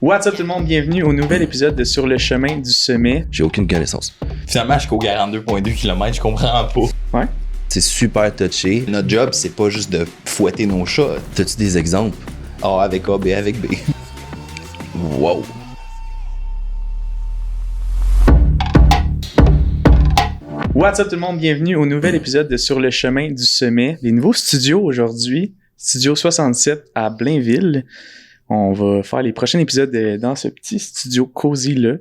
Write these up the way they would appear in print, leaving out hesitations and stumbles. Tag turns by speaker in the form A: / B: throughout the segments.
A: What's up tout le monde, bienvenue au nouvel épisode de Sur le chemin du sommet.
B: J'ai aucune connaissance.
C: Finalement, je cours 42,2 km, je comprends pas.
A: Ouais.
B: C'est super touché.
C: Notre job, c'est pas juste de fouetter nos chats.
B: T'as-tu des exemples?
C: A avec A, B avec B.
B: Wow!
A: What's up tout le monde, bienvenue au nouvel épisode de Sur le chemin du sommet. Les nouveaux studios aujourd'hui, Studio 67 à Blainville. On va faire les prochains épisodes dans ce petit studio cosy-là.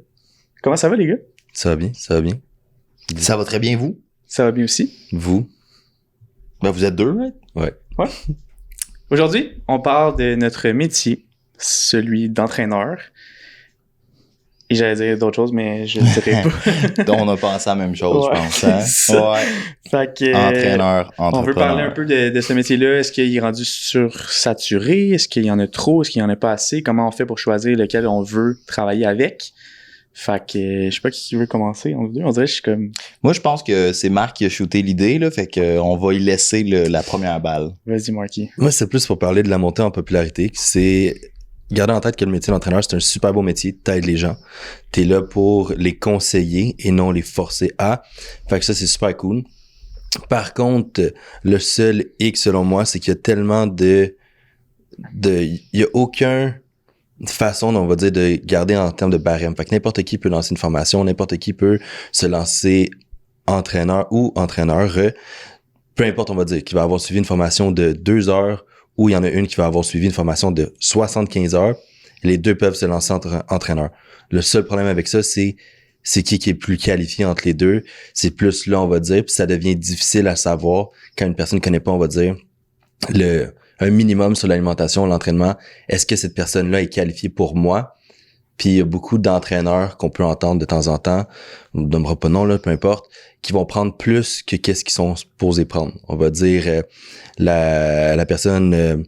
A: Comment ça va les gars?
B: Ça va bien, ça va bien.
C: Ça va très bien, vous?
A: Ça va bien aussi.
B: Vous?
C: Ben, vous êtes deux, right?
B: Ouais.
A: Aujourd'hui, on parle de notre métier, celui d'entraîneur. Et j'allais dire d'autres choses, mais je ne dirai pas.
C: On a pensé à la même chose,
A: Ouais,
C: je pense. Hein?
A: c'est ça.
C: Ouais.
A: Fait que,
C: Entraîneur, entrepreneur.
A: on veut parler un peu de ce métier-là. Est-ce qu'il est rendu sursaturé? Est-ce qu'il y en a trop? Est-ce qu'il y en a pas assez? Comment on fait pour choisir lequel on veut travailler avec? Fait que, je sais pas qui veut commencer. On dirait que je suis comme...
C: Moi, je pense que c'est Marc qui a shooté l'idée, là, fait qu'on va y laisser la première balle.
A: Vas-y, Marky.
B: Moi, c'est plus pour parler de la montée en popularité. C'est garder en tête que le métier d'entraîneur, c'est un super beau métier. T'aides les gens. T'es là pour les conseiller et non les forcer à. Fait que ça, c'est super cool. Par contre, le seul hic, selon moi, c'est qu'il y a tellement il y a aucun façon, on va dire, de garder en termes de barème. Fait que n'importe qui peut lancer une formation, n'importe qui peut se lancer entraîneur ou entraîneur. Peu importe, on va dire, qui va avoir suivi une formation de 2 heures ou il y en a une qui va avoir suivi une formation de 75 heures. Les deux peuvent se lancer entraîneur. Le seul problème avec ça, c'est qui est plus qualifié entre les deux. C'est plus là, on va dire, puis ça devient difficile à savoir quand une personne ne connaît pas, on va dire, un minimum sur l'alimentation, l'entraînement. Est-ce que cette personne-là est qualifiée pour moi? Puis il y a beaucoup d'entraîneurs qu'on peut entendre de temps en temps, on ne nommera pas nom, là, peu importe, qui vont prendre plus que qu'est-ce qu'ils sont supposés prendre. On va dire, la personne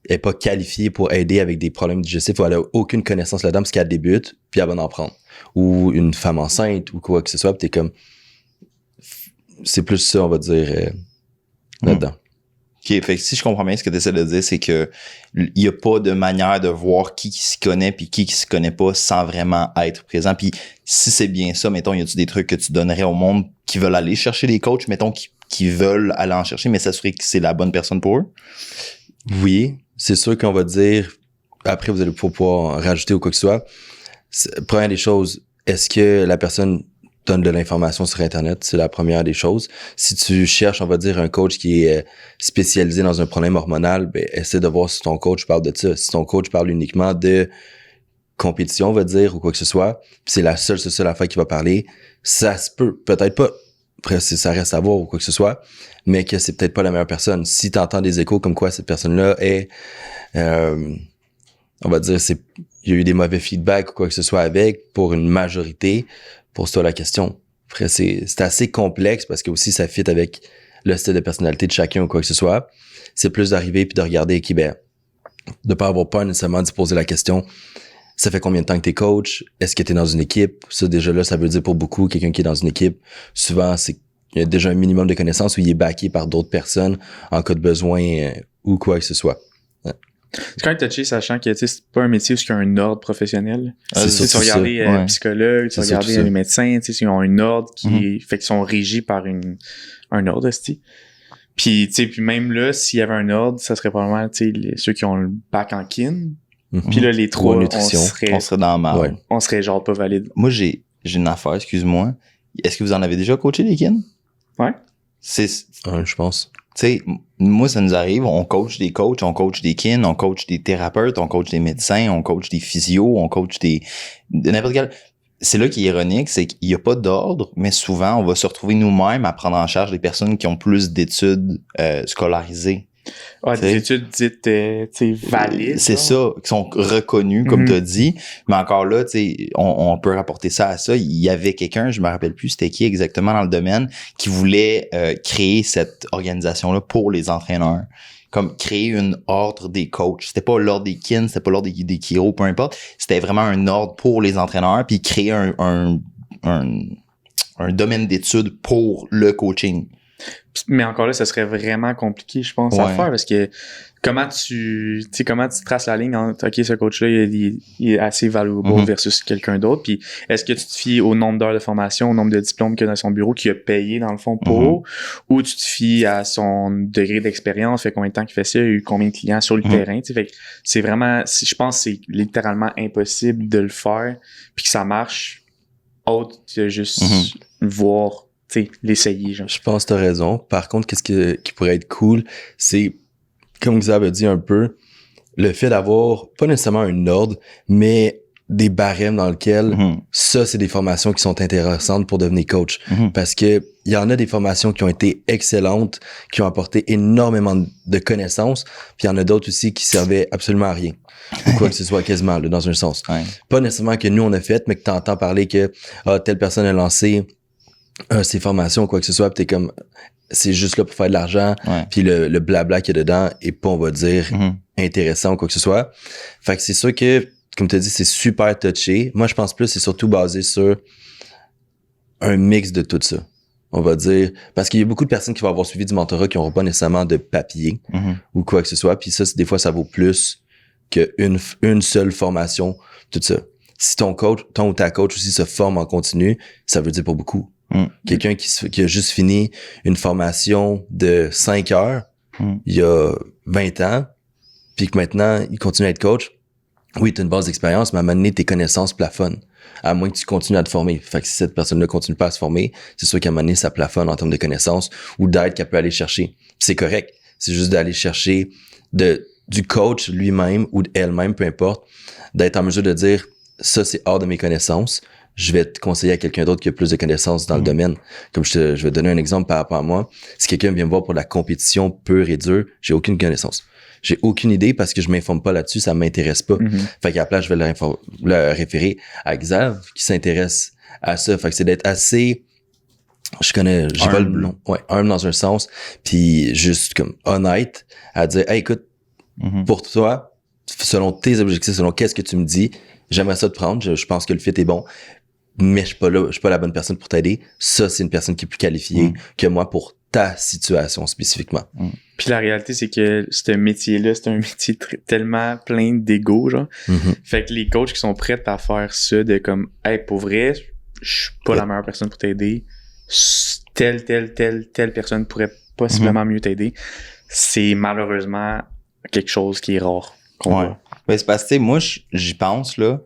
B: est pas qualifiée pour aider avec des problèmes digestifs ou elle a aucune connaissance là-dedans parce qu'elle débute, puis elle va en prendre. Ou une femme enceinte ou quoi que ce soit, puis t'es comme... C'est plus ça, on va dire, là-dedans.
C: OK, fait que si je comprends bien, ce que tu essaies de dire, c'est que il y a pas de manière de voir qui s'y connaît puis qui s'y connaît pas sans vraiment être présent. Puis si c'est bien ça, mettons, y a-tu des trucs que tu donnerais au monde qui veulent aller chercher des coachs, mettons, qui veulent aller en chercher, mais s'assurer que c'est la bonne personne pour eux?
B: Oui, c'est sûr qu'on va dire, après vous allez pouvoir rajouter ou quoi que ce soit. Première des choses, est-ce que la personne donne de l'information sur Internet? C'est la première des choses. Si tu cherches, on va dire, un coach qui est spécialisé dans un problème hormonal, ben, essaie de voir si ton coach parle de ça. Si ton coach parle uniquement de compétition, on va dire, ou quoi que ce soit, puis c'est la seule affaire qui va parler, ça se peut, peut-être pas. Après, ça reste à voir ou quoi que ce soit, mais que c'est peut-être pas la meilleure personne. Si tu entends des échos comme quoi cette personne-là est, on va dire, il y a eu des mauvais feedbacks ou quoi que ce soit avec, pour une majorité, pose-toi la question. Après, c'est assez complexe parce que aussi ça fit avec le style de personnalité de chacun ou quoi que ce soit. C'est plus d'arriver puis de regarder qui, ben, de pas avoir peur nécessairement de se poser la question. Ça fait combien de temps que t'es coach? Est-ce que t'es dans une équipe? Ça, déjà là, ça veut dire pour beaucoup, quelqu'un qui est dans une équipe, souvent, il y a déjà un minimum de connaissances où il est backé par d'autres personnes en cas de besoin ou quoi que ce soit. Ouais.
A: C'est quand même touché, sachant que c'est pas un métier où il y a un ordre professionnel.
B: C'est
A: Tu
B: surtout
A: vas regarder
C: ça.
A: psychologues, tu vas
B: C'est
A: regarder
B: surtout
A: les
B: ça.
A: médecins, ils ont un ordre fait qu'ils sont régis par un ordre, esti. Puis, puis même là, s'il y avait un ordre, ça serait probablement, ceux qui ont le bac en kin.
B: Mhm.
A: Puis là, les trois,
B: en
A: on
B: nutrition.
A: serait
C: dans la marde.
B: Ouais.
A: on serait genre pas valide.
C: Moi, j'ai une affaire, excuse-moi. Est-ce que vous en avez déjà coaché des kin?
A: Ouais.
B: Ouais, je pense.
C: Tu sais, moi, ça nous arrive, on coach des coachs, on coach des kin, on coach des thérapeutes, on coach des médecins, on coach des physios, on coach de n'importe quel... C'est là qui est ironique, c'est qu'il n'y a pas d'ordre, mais souvent, on va se retrouver nous-mêmes à prendre en charge des personnes qui ont plus d'études scolarisées.
A: Ouais, des études dites, valides.
C: C'est ça, qui sont reconnues, comme tu as dit. Mais encore là, tu sais, on peut rapporter ça à ça. Il y avait quelqu'un, je me rappelle plus c'était qui exactement dans le domaine, qui voulait créer cette organisation-là pour les entraîneurs. Comme créer une ordre des coachs. C'était pas l'ordre des kin, c'était pas l'ordre des chiro, peu importe. C'était vraiment un ordre pour les entraîneurs, puis créer un domaine d'études pour le coaching.
A: Mais encore là, ça serait vraiment compliqué, je pense, à faire parce que comment tu traces la ligne entre OK, ce coach-là, il est assez valuable versus quelqu'un d'autre. Puis est-ce que tu te fies au nombre d'heures de formation, au nombre de diplômes qu'il y a dans son bureau qu'il a payé dans le fond pour, ou tu te fies à son degré d'expérience, fait combien de temps qu'il fait ça, il y a eu combien de clients sur le terrain, tu sais, fait que c'est vraiment, je pense que c'est littéralement impossible de le faire puis que ça marche autre que juste voir, tu sais, l'essayer, genre.
B: Je pense que t'as raison. Par contre, qui pourrait être cool, c'est, comme Xav a dit un peu, le fait d'avoir, pas nécessairement un ordre, mais des barèmes dans lesquels ça, c'est des formations qui sont intéressantes pour devenir coach. Parce que il y en a des formations qui ont été excellentes, qui ont apporté énormément de connaissances, puis il y en a d'autres aussi qui servaient absolument à rien. Ou quoi que ce soit quasiment, là, dans un sens. Pas nécessairement que nous, on a fait, mais que t'entends parler que telle personne a lancé ces formations, quoi que ce soit, pis t'es comme, c'est juste là pour faire de l'argent, puis le blabla qu'il y a dedans est pas, on va dire, intéressant ou quoi que ce soit. Fait que c'est sûr que, comme tu as dit, c'est super touché. Moi, je pense plus c'est surtout basé sur un mix de tout ça. On va dire, parce qu'il y a beaucoup de personnes qui vont avoir suivi du mentorat qui n'auront pas nécessairement de papier ou quoi que ce soit, puis ça, des fois, ça vaut plus qu'une seule formation, tout ça. Si ton ou ta coach aussi se forme en continu, ça veut dire pas beaucoup. Quelqu'un qui a juste fini une formation de 5 heures il y a 20 ans, puis que maintenant, il continue à être coach. Oui, tu as une base d'expérience, mais à un moment donné, tes connaissances plafonnent. À moins que tu continues à te former. Fait que si cette personne-là continue pas à se former, c'est sûr qu'à un moment donné, ça plafonne en termes de connaissances ou d'aide qu'elle peut aller chercher. Puis c'est correct. C'est juste d'aller chercher du coach lui-même ou d'elle-même, peu importe, d'être en mesure de dire, ça, c'est hors de mes connaissances. Je vais te conseiller à quelqu'un d'autre qui a plus de connaissances dans le domaine. Comme je vais te donner un exemple par rapport à moi. Si quelqu'un vient me voir pour la compétition pure et dure, j'ai aucune connaissance. J'ai aucune idée parce que je m'informe pas là-dessus, ça m'intéresse pas. Fait qu'à la place, je vais le référer à Xav qui s'intéresse à ça. Fait que c'est d'être assez, j'ai pas le nom. Humble dans un sens, puis juste comme honnête à dire, hey, écoute, pour toi, selon tes objectifs, selon qu'est-ce que tu me dis, j'aimerais ça te prendre, je pense que le fit est bon, mais je suis pas la bonne personne pour t'aider. Ça, c'est une personne qui est plus qualifiée que moi pour ta situation spécifiquement.
A: Puis la réalité, c'est que ce métier-là, c'est un métier tellement plein d'ego, genre. Fait que les coachs qui sont prêts à faire ça, de comme, hey, pour vrai, je suis pas la meilleure personne pour t'aider. Telle personne pourrait possiblement mieux t'aider. C'est malheureusement quelque chose qui est rare.
C: Ouais, c'est parce que, tu sais, moi, j'y pense, là.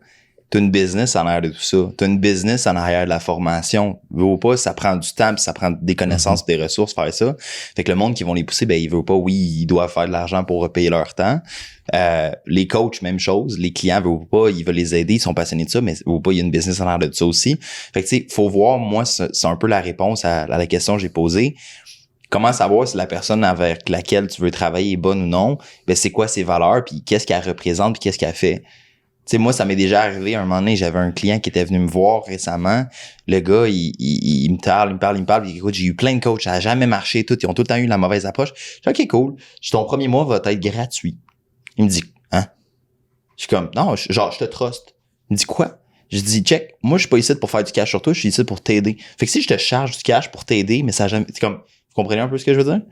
C: T'as une business en arrière de tout ça. T'as une business en arrière de la formation. Veut pas, ça prend du temps, puis ça prend des connaissances, des ressources, faire ça. Fait que le monde qui vont les pousser, ben, ils veulent pas, oui, ils doivent faire de l'argent pour repayer leur temps. Les coachs, même chose. Les clients veulent pas, ils veulent les aider, ils sont passionnés de ça, mais veulent pas, il y a une business en arrière de ça aussi. Fait que, tu sais, faut voir, moi, c'est un peu la réponse à la question que j'ai posée. Comment savoir si la personne avec laquelle tu veux travailler est bonne ou non? Ben, c'est quoi ses valeurs, puis qu'est-ce qu'elle représente, puis qu'est-ce qu'elle fait? Tu sais, moi, ça m'est déjà arrivé, un moment donné, j'avais un client qui était venu me voir récemment. Le gars, il me parle. Puis, écoute, j'ai eu plein de coachs, ça n'a jamais marché, tout. Ils ont tout le temps eu la mauvaise approche. Je dis, OK, cool. Je dis, ton premier mois va être gratuit. Il me dit, hein? Je suis comme, non, je te trust. Il me dit, quoi? Je dis, check, moi, je suis pas ici pour faire du cash sur toi, je suis ici pour t'aider. Fait que si je te charge du cash pour t'aider, mais ça a jamais, c'est comme, vous comprenez un peu ce que je veux dire?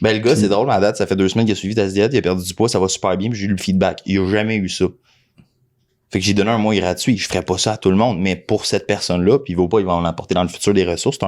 C: Ben, le gars, c'est drôle, à date, ça fait 2 semaines qu'il a suivi ta diète, il a perdu du poids, ça va super bien, puis j'ai eu le feedback. Il a jamais eu ça. Fait que j'ai donné un mois gratuit. Je ferais pas ça à tout le monde, mais pour cette personne-là, puis il va en apporter dans le futur des ressources.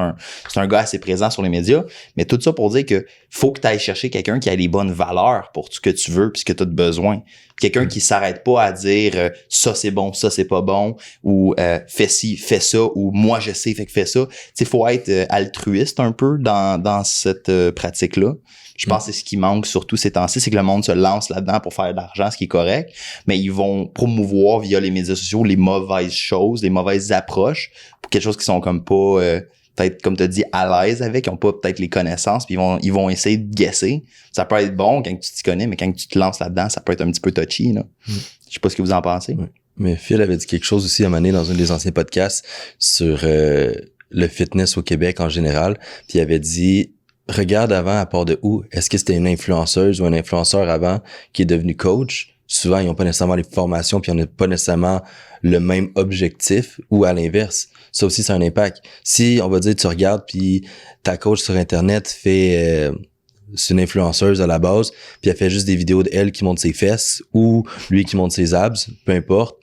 C: C'est un gars assez présent sur les médias. Mais tout ça pour dire que faut que tu ailles chercher quelqu'un qui a les bonnes valeurs pour ce que tu veux puis ce que tu as besoin. Puis quelqu'un qui s'arrête pas à dire ça c'est bon, ça c'est pas bon, ou fais ci, fais ça, ou moi je sais, fait que fais ça. Tu sais, faut être altruiste un peu dans cette pratique-là. Je pense que c'est ce qui manque surtout ces temps-ci, c'est que le monde se lance là-dedans pour faire de l'argent, ce qui est correct, mais ils vont promouvoir via les médias sociaux les mauvaises choses, les mauvaises approches pour quelque chose qui sont comme pas, peut-être, comme tu as dit, à l'aise avec, ils ont pas peut-être les connaissances, puis ils vont essayer de guesser. Ça peut être bon quand tu t'y connais, mais quand tu te lances là-dedans, ça peut être un petit peu touchy, là. Je sais pas ce que vous en pensez.
B: Mais Phil avait dit quelque chose aussi à un moment donné dans un des anciens podcasts sur le fitness au Québec en général, puis il avait dit, regarde avant à part de où. Est-ce que c'était une influenceuse ou un influenceur avant qui est devenu coach? souvent, ils n'ont pas nécessairement les formations, puis ils n'ont pas nécessairement le même objectif, ou à l'inverse. Ça aussi, c'est un impact. Si, on va dire, tu regardes, puis ta coach sur Internet fait... c'est une influenceuse à la base, puis elle fait juste des vidéos d'elle qui montre ses fesses, ou lui qui montre ses abs, peu importe,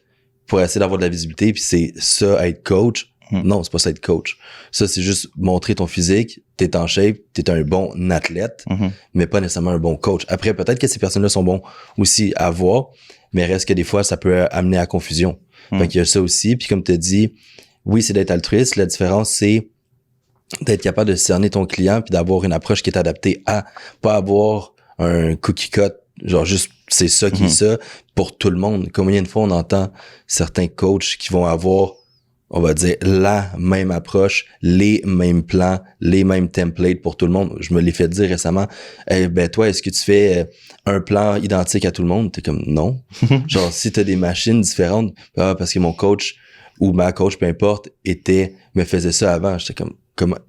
B: pour essayer d'avoir de la visibilité, puis c'est ça, être coach. Non, c'est pas ça être coach. Ça, c'est juste montrer ton physique, t'es en shape, t'es un bon athlète, mais pas nécessairement un bon coach. Après, peut-être que ces personnes-là sont bons aussi à voir, mais reste que des fois, ça peut amener à confusion. Fait qu'il y a ça aussi. Puis comme t'as dit, oui, c'est d'être altruiste. La différence, c'est d'être capable de cerner ton client puis d'avoir une approche qui est adaptée à pas avoir un cookie cut, genre juste c'est ça qui est ça pour tout le monde. Combien de fois on entend certains coachs qui vont avoir, on va dire, la même approche, les mêmes plans, les mêmes templates pour tout le monde. Je me l'ai fait dire récemment. Ben toi, est-ce que tu fais un plan identique à tout le monde? T'es comme non. Genre si t'as des machines différentes, parce que mon coach ou ma coach, peu importe, me faisait ça avant. J'étais comme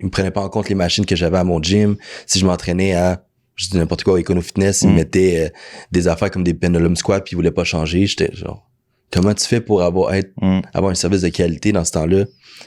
B: il me prenait pas en compte les machines que j'avais à mon gym. Si je m'entraînais à, je dis n'importe quoi, Econo Fitness, il me mettait des affaires comme des pendulum squats puis il voulait pas changer. J'étais genre, comment tu fais pour avoir un service de qualité dans ce temps-là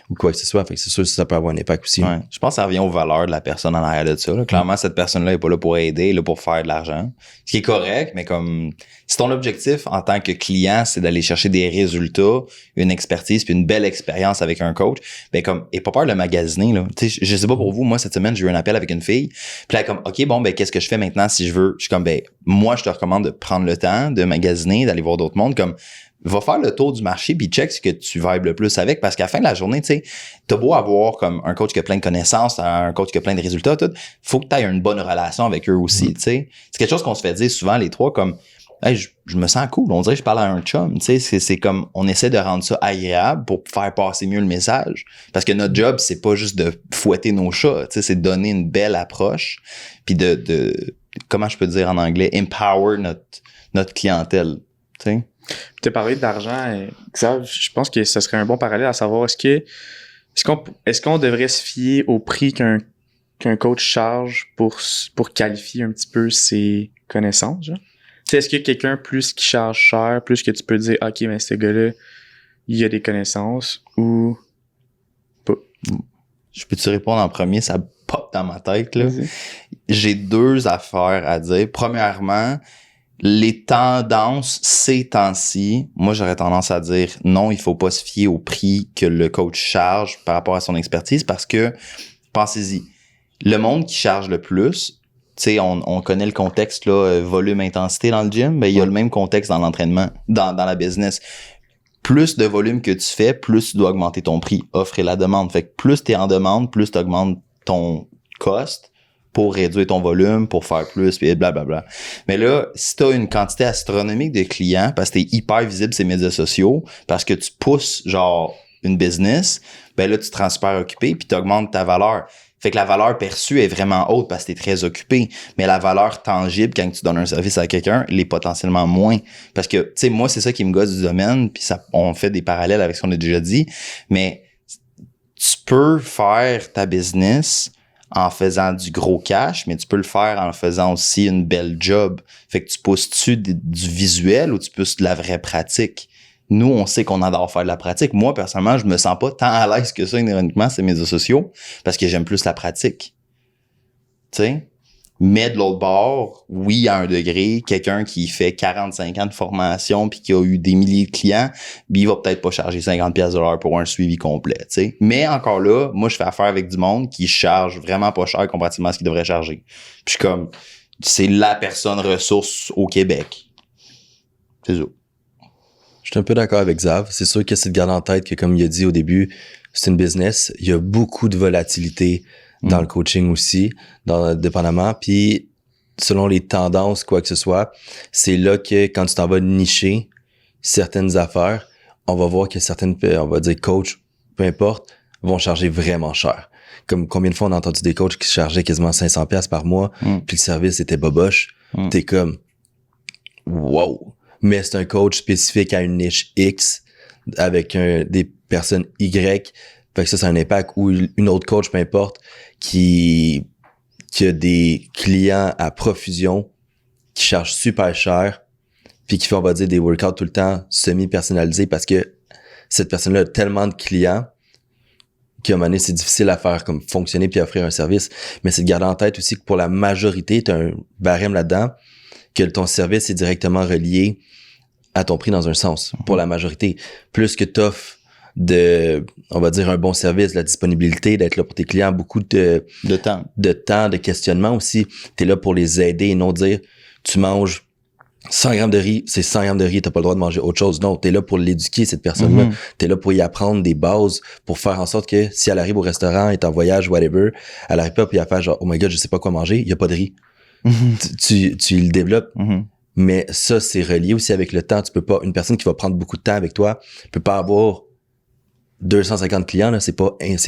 B: ou quoi que ce soit? Fait que c'est sûr que ça peut avoir un impact aussi.
C: Ouais. Je pense que ça revient aux valeurs de la personne en arrière de ça. Là. Clairement, cette personne-là est pas là pour aider, elle est là pour faire de l'argent. Ce qui est correct, mais comme si ton objectif en tant que client, c'est d'aller chercher des résultats, une expertise puis une belle expérience avec un coach, ben comme, et pas peur de le magasiner, là. Tu sais, je sais pas pour vous, moi, cette semaine, j'ai eu un appel avec une fille. Puis là, comme, OK, bon, ben, qu'est-ce que je fais maintenant si je veux? Je suis comme, ben, moi, je te recommande de prendre le temps de magasiner, d'aller voir d'autres mondes, comme, va faire le tour du marché puis check ce que tu vibes le plus avec parce qu'à la fin de la journée, tu sais, t'as beau avoir comme un coach qui a plein de connaissances, un coach qui a plein de résultats, tout, faut que tu aies une bonne relation avec eux aussi, tu sais. C'est quelque chose qu'on se fait dire souvent les trois comme hey, je me sens cool, on dirait que je parle à un chum, tu sais, c'est comme on essaie de rendre ça agréable pour faire passer mieux le message parce que notre job, c'est pas juste de fouetter nos chats, tu sais, c'est de donner une belle approche puis de comment je peux dire en anglais, empower notre clientèle, tu sais.
A: Tu as parlé d'argent, Xav, je pense que ce serait un bon parallèle à savoir est-ce qu'on devrait se fier au prix qu'un coach charge pour qualifier un petit peu ses connaissances, genre? Tu sais, est-ce qu'il y a quelqu'un plus qui charge cher, plus que tu peux dire OK, mais ce gars-là, il a des connaissances ou pas?
C: Je peux te répondre en premier, ça pop dans ma tête, là.
A: Vas-y.
C: J'ai deux affaires à dire. Premièrement, les tendances ces temps-ci, moi j'aurais tendance à dire non, il faut pas se fier au prix que le coach charge par rapport à son expertise parce que, pensez-y, le monde qui charge le plus, tu sais, on connaît le contexte là, volume-intensité dans le gym, mais il y a le même contexte dans l'entraînement, dans la business. Plus de volume que tu fais, plus tu dois augmenter ton prix, offre et la demande. Fait que plus tu es en demande, plus tu augmentes ton cost pour réduire ton volume, pour faire plus, puis blablabla. Mais là, si tu as une quantité astronomique de clients, parce que tu es hyper visible sur les médias sociaux, parce que tu pousses genre une business, ben là, tu te rends super occupé, puis tu augmentes ta valeur. Fait que la valeur perçue est vraiment haute parce que tu es très occupé. Mais la valeur tangible, quand tu donnes un service à quelqu'un, elle est potentiellement moins. Parce que, tu sais, moi, c'est ça qui me gosse du domaine, puis ça, on fait des parallèles avec ce qu'on a déjà dit, mais tu peux faire ta business en faisant du gros cash, mais tu peux le faire en faisant aussi une belle job. Fait que tu pousses-tu du visuel ou tu pousses de la vraie pratique? Nous, on sait qu'on adore faire de la pratique. Moi, personnellement, je me sens pas tant à l'aise que ça, ironiquement, sur les médias sociaux, parce que j'aime plus la pratique. Tu sais? Mais de l'autre bord, oui, à un degré, quelqu'un qui fait 45 ans de formation puis qui a eu des milliers de clients, il va peut-être pas charger 50$ de l'heure pour un suivi complet, tu sais. Mais encore là, moi, je fais affaire avec du monde qui charge vraiment pas cher comparativement à ce qu'il devrait charger. Puis je suis comme, c'est la personne ressource au Québec. C'est ça.
B: Je suis un peu d'accord avec Xav. C'est sûr que c'est de garder en tête que, comme il a dit au début, c'est une business. Il y a beaucoup de volatilité dans le coaching aussi, dépendamment. Puis, selon les tendances, quoi que ce soit, c'est là que quand tu t'en vas nicher certaines affaires, on va voir que certaines, on va dire coachs, peu importe, vont charger vraiment cher. Comme combien de fois on a entendu des coachs qui chargeaient quasiment 500$ par mois, puis le service était boboche. T'es comme, wow! Mais c'est un coach spécifique à une niche X avec des personnes Y. Fait que ça, c'est un impact. Ou une autre coach, peu importe, qui a des clients à profusion, qui chargent super cher, puis qui fait, on va dire, des workouts tout le temps semi-personnalisés parce que cette personne-là a tellement de clients qu'à un moment donné, c'est difficile à faire comme fonctionner puis offrir un service. Mais c'est de garder en tête aussi que pour la majorité, tu as un barème là-dedans, que ton service est directement relié à ton prix dans un sens. Pour la majorité. Plus que t'offres on va dire, un bon service, de la disponibilité, d'être là pour tes clients, beaucoup de
C: temps.
B: De questionnement aussi. T'es là pour les aider et non dire, tu manges 100 grammes de riz, c'est 100 grammes de riz, t'as pas le droit de manger autre chose. Non, t'es là pour l'éduquer, cette personne-là. T'es là pour y apprendre des bases, pour faire en sorte que si elle arrive au restaurant, elle est en voyage, whatever, elle arrive pas puis elle fait genre, oh my god, je sais pas quoi manger, il y a pas de riz. Tu le développes. Mais ça, c'est relié aussi avec le temps. Tu peux pas, une personne qui va prendre beaucoup de temps avec toi, peut pas avoir 250 clients, là, c'est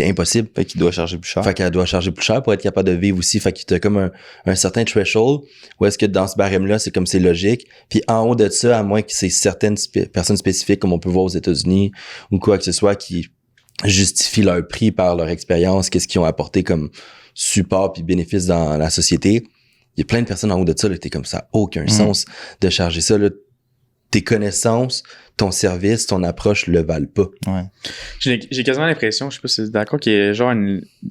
B: impossible.
C: Fait qu'il doit charger plus cher.
B: Fait qu'elle doit charger plus cher pour être capable de vivre aussi. Fait qu'il y a comme un certain threshold où est-ce que dans ce barème-là, c'est comme c'est logique. Puis en haut de ça, à moins que c'est certaines personnes spécifiques, comme on peut voir aux États-Unis, ou quoi que ce soit, qui justifient leur prix par leur expérience, qu'est-ce qu'ils ont apporté comme support puis bénéfice dans la société. Il y a plein de personnes en haut de ça, là, t'es comme ça, aucun sens de charger ça, là. Tes connaissances, ton service, ton approche le valent pas.
C: Ouais.
A: J'ai quasiment l'impression, je sais pas si c'est d'accord, qu'il y a genre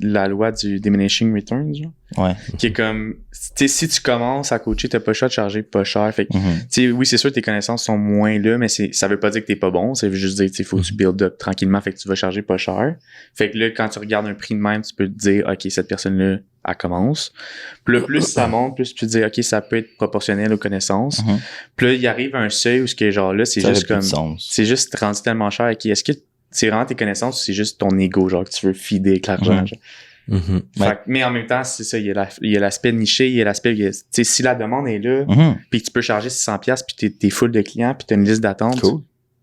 A: la loi du diminishing returns, genre.
C: Ouais.
A: Qui est comme, tu sais, si tu commences à coacher, t'as pas le choix de charger pas cher. Fait que, tu sais, oui, c'est sûr que tes connaissances sont moins là, mais ça veut pas dire que t'es pas bon. Ça veut juste dire, tu sais, faut que tu build up tranquillement, fait que tu vas charger pas cher. Fait que là, quand tu regardes un prix de même, tu peux te dire, OK, cette personne-là, elle commence. Puis là, plus ça monte, plus tu te dis, OK, ça peut être proportionnel aux connaissances. Puis là, il arrive un seuil où ce qui est genre là, c'est juste comme, c'est juste rendu tellement cher. OK, est-ce que c'est vraiment tes connaissances ou c'est juste ton ego, genre, que tu veux feeder avec l'argent? Mais en même temps, c'est ça, il y a l'aspect niché, il y a l'aspect, tu sais, si la demande est là, puis que tu peux charger 600$, puis t'es full de clients, puis t'as une liste d'attente,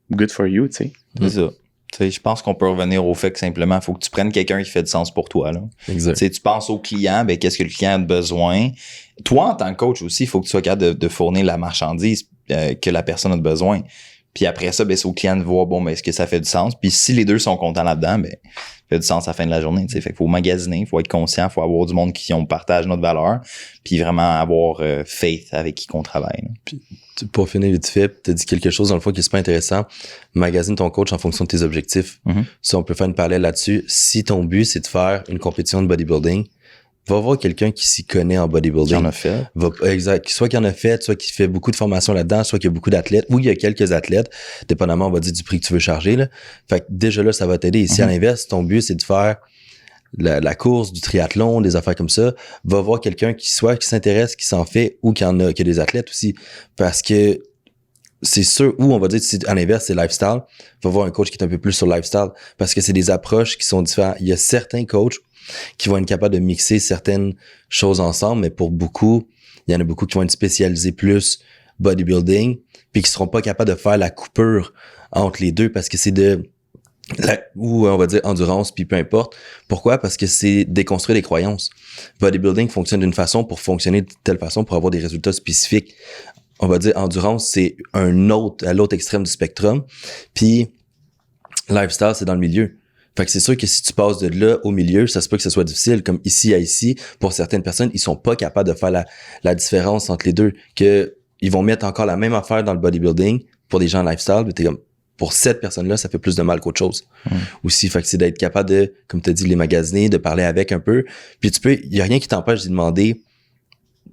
A: good for you, tu sais.
C: C'est ça. Tu sais, je pense qu'on peut revenir au fait que simplement, il faut que tu prennes quelqu'un qui fait du sens pour toi, là.
B: Exact.
C: Tu sais, tu penses au client, ben, qu'est-ce que le client a besoin? Toi, en tant que coach aussi, il faut que tu sois capable de fournir la marchandise que la personne a besoin. Puis après ça, ben, c'est au client de voir, bon, ben, est-ce que ça fait du sens? Puis si les deux sont contents là-dedans, ben, ça fait du sens à la fin de la journée, tu sais. Fait qu'il faut magasiner, il faut être conscient, il faut avoir du monde qui partage notre valeur, puis vraiment avoir faith avec qui qu'on travaille, là.
B: Puis, pour finir vite fait, tu as dit quelque chose dans le fond qui est super intéressant. Magasine ton coach en fonction de tes objectifs. Si on peut faire une parallèle là-dessus, si ton but c'est de faire une compétition de bodybuilding, va voir quelqu'un qui s'y connaît en bodybuilding.
C: Qui en a fait.
B: Exact. Soit qui en a fait, soit qui fait beaucoup de formation là-dedans, soit qu'il y a beaucoup d'athlètes, ou il y a quelques athlètes, dépendamment, on va dire, du prix que tu veux charger, là. Fait que déjà là, ça va t'aider. Et si à l'inverse, ton but c'est de faire la course, du triathlon, des affaires comme ça, va voir quelqu'un qui s'intéresse, qui s'en fait, ou qui a des athlètes aussi. Parce que c'est sûr, ou on va dire, si à l'inverse, c'est lifestyle, va voir un coach qui est un peu plus sur lifestyle. Parce que c'est des approches qui sont différentes. Il y a certains coachs qui vont être capables de mixer certaines choses ensemble, mais pour beaucoup, il y en a beaucoup qui vont être spécialisés plus bodybuilding, puis qui seront pas capables de faire la coupure entre les deux parce que c'est ou on va dire endurance, puis peu importe. Pourquoi? Parce que c'est déconstruire les croyances. Bodybuilding fonctionne d'une façon pour fonctionner de telle façon pour avoir des résultats spécifiques. On va dire endurance, c'est à l'autre extrême du spectrum. Puis lifestyle, c'est dans le milieu. Fait que c'est sûr que si tu passes de là au milieu, ça se peut que ce soit difficile. Comme ici à ici, pour certaines personnes, ils sont pas capables de faire la différence entre les deux. Que ils vont mettre encore la même affaire dans le bodybuilding pour des gens lifestyle, mais t'es comme, pour cette personne-là, ça fait plus de mal qu'autre chose. Aussi, fait que c'est d'être capable de, comme tu as dit, les magasiner, de parler avec un peu. Puis il y a rien qui t'empêche de demander,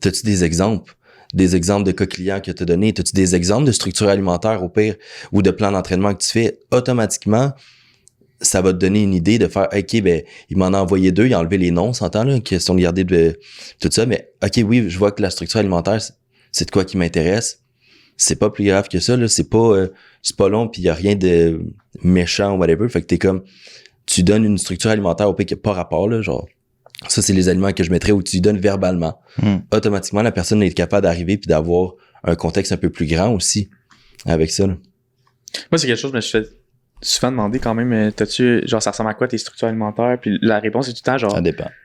B: t'as-tu des exemples? Des exemples de cas clients que tu as donné? T'as-tu des exemples de structure alimentaire au pire ou de plan d'entraînement que tu fais? Automatiquement, ça va te donner une idée de faire, OK, ben, il m'en a envoyé 2, il a enlevé les noms, s'entend, là, question de garder de tout ça, mais OK, oui, je vois que la structure alimentaire, c'est de quoi qui m'intéresse. C'est pas plus grave que ça, là, c'est pas long, puis il y a rien de méchant ou whatever, fait que t'es comme, tu donnes une structure alimentaire au pire qui n'a pas rapport, là, genre, ça, c'est les aliments que je mettrais où tu donnes verbalement. Automatiquement, la personne est capable d'arriver puis d'avoir un contexte un peu plus grand aussi avec ça, là.
A: Moi, c'est quelque chose que je me suis fait souvent demander quand même, genre, ça ressemble à quoi tes structures alimentaires? Puis la réponse est tout le temps, genre,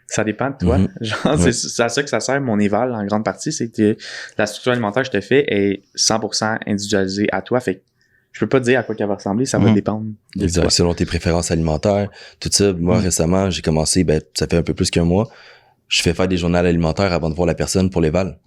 A: ça dépend de toi. Genre, c'est à ça que ça sert mon éval en grande partie, c'est que la structure alimentaire que je te fais est 100% individualisée à toi. Fait que je peux pas te dire à quoi qu'elle va ressembler, ça va dépendre de
B: exact,
A: toi.
B: Selon tes préférences alimentaires, tout ça. Moi, récemment, j'ai commencé, ça fait un peu plus qu'un mois. je fais faire des journaux alimentaires avant de voir la personne pour l'éval.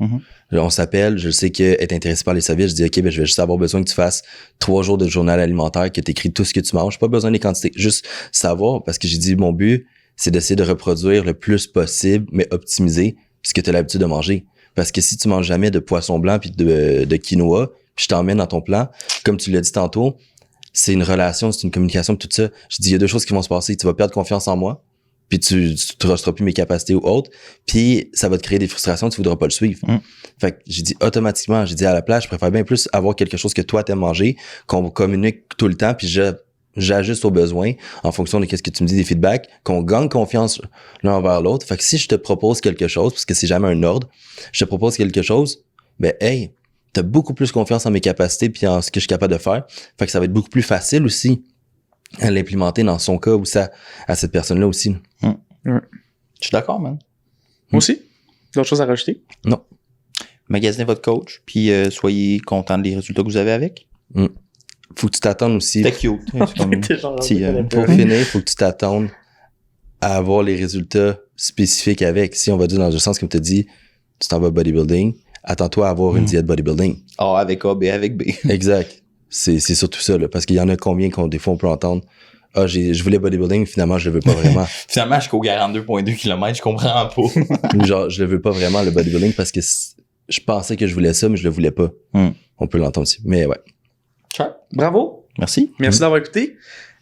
B: On s'appelle, je sais qu'elle est intéressée par les services, je dis OK, ben je vais juste avoir besoin que tu fasses 3 jours de journal alimentaire, que tu écris tout ce que tu manges, pas besoin des quantités, juste savoir, parce que j'ai dit mon but, c'est d'essayer de reproduire le plus possible, mais optimiser ce que tu as l'habitude de manger. Parce que si tu manges jamais de poisson blanc puis de quinoa, puis je t'emmène dans ton plan, comme tu l'as dit tantôt, c'est une relation, c'est une communication, tout ça. Je dis, il y a 2 choses qui vont se passer. Tu vas perdre confiance en moi, puis tu trusteras plus mes capacités ou autres, puis ça va te créer des frustrations, tu voudras pas le suivre. Fait que j'ai dit automatiquement, j'ai dit à la place, je préfère bien plus avoir quelque chose que toi t'aimes manger, qu'on communique tout le temps, puis j'ajuste aux besoins en fonction de qu'est-ce que tu me dis, des feedbacks, qu'on gagne confiance l'un envers l'autre. Fait que si je te propose quelque chose, parce que c'est jamais un ordre, je te propose quelque chose, ben hey, t'as beaucoup plus confiance en mes capacités puis en ce que je suis capable de faire. Fait que ça va être beaucoup plus facile aussi à l'implémenter dans son cas ou ça à cette personne-là aussi.
C: Je suis d'accord, man.
A: Moi aussi? D'autres choses à rajouter?
B: Non.
C: Magasinez votre coach, puis soyez content des résultats que vous avez avec.
B: Faut que tu t'attendes aussi.
C: C'est cute. C'est comme
B: pour finir, faut que tu t'attendes à avoir les résultats spécifiques avec. Si on va dire dans le sens comme tu as dit, tu t'en vas bodybuilding, attends-toi à avoir une diète bodybuilding.
C: A avec A, B avec B.
B: Exact. C'est surtout ça, là, parce qu'il y en a combien des fois on peut entendre je voulais bodybuilding, mais finalement je le veux pas vraiment.
C: Finalement, je cours 42,2 km, je comprends pas.
B: Ou genre, je le veux pas vraiment le bodybuilding parce que je pensais que je voulais ça, mais je le voulais pas. On peut l'entendre aussi. Mais ouais.
A: Bravo.
C: Merci.
A: Merci d'avoir écouté.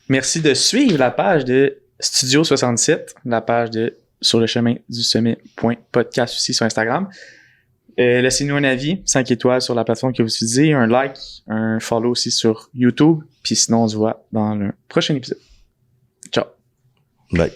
A: Merci de suivre la page de Studio 67, la page de Sur le chemin du sommet.podcast aussi sur Instagram. Laissez-nous un avis, 5 étoiles sur la plateforme que vous utilisez, un like, un follow aussi sur YouTube. Puis sinon, on se voit dans le prochain épisode. Ciao.
B: Bye.